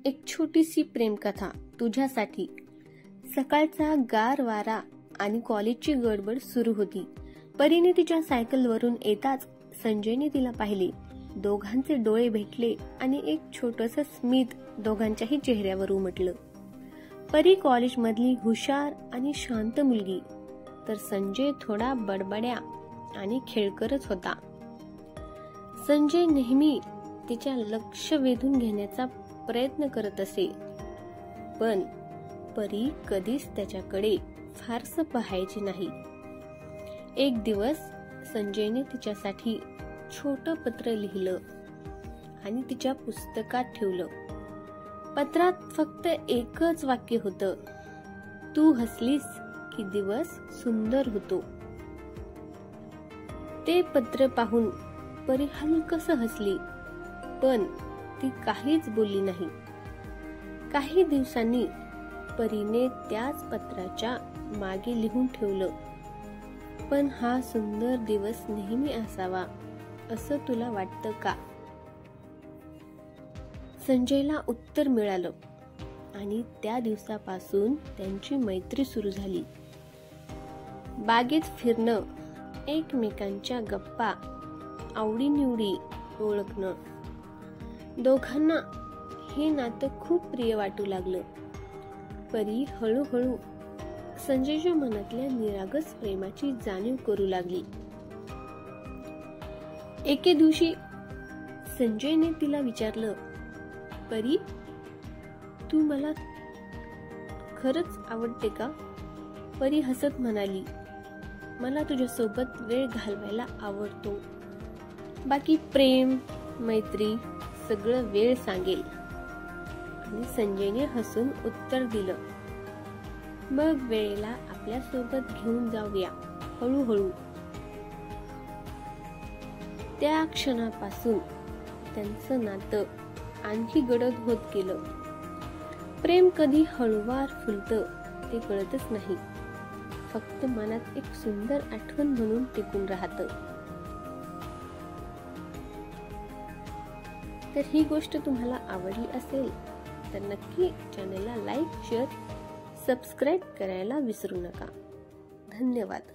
एक छोटीशी प्रेमकथा तुझ्यासाठी। सकाळचा गार वारा आणि कॉलेजची गडबड सुरू होती। परीने तिच्या सायकलवरून येताच संजयने तिला पाहिले। दोघांचे डोळे भेटले आणि एक छोटंसं स्मित दोघांच्याही चेहऱ्यावर उमटलं। परी कॉलेजमधली हुशार आणि शांत मुलगी, तर संजय थोडा बडबड्या आणि खेळकरच होता। संजय नेहमी तिच्या लक्ष वेधून घेण्याचा प्रयत्न करत असे, पण परी कधीच त्याच्याकडे फारसं पाहायची नाही। एक दिवस संजयने तिच्यासाठी छोटं पत्र लिहिलं आणि तिच्या पुस्तकात ठेवलं। पत्रात फक्त एकच वाक्य होतं, तू हसलीस की दिवस सुंदर होतो। ते पत्र पाहून परी हलकसं हसली, पण ती काहीच बोलली नाही। काही दिवसांनी परीने त्याच पत्राच्या मागे लिहून ठेवलं, पण हा सुंदर दिवस नेहमी असावा असं तुला वाटतं का? संजयला उत्तर मिळालं आणि त्या दिवसापासून त्यांची मैत्री सुरू झाली। बागेत फिरणं, एकमेकांच्या गप्पा, आवडीनिवडी ओळखणं, दोघांना हे नातं खूप प्रिय वाटू लागलं। परी हळूहळू संजयच्या मनातल्या निरागस प्रेमाची जाणीव करू लागली। एके दिवशी संजयने तिला विचारलं, परी, तू मला खरंच आवडते का? परी हसत म्हणाली, मला तुझ्यासोबत वेळ घालवायला आवडतो, बाकी प्रेम मैत्री सगळं वेळ सांगेल। आणि संजयने हसून उत्तर दिलं, मग वेळेला आपल्या सोबत घेऊन जाऊया हळूहळू। त्या क्षणापासून त्यांचं नातं आणखी गडद होत गेलं। प्रेम कधी हळूवार फुलतं ते कळतच नाही, फक्त मनात एक सुंदर आठवण म्हणून टिकून राहतं। तर ही गोष्ट तुम्हाला आवडली असेल तर नक्की चॅनलला लाईक, शेअर, सबस्क्राईब करायला विसरू नका। धन्यवाद।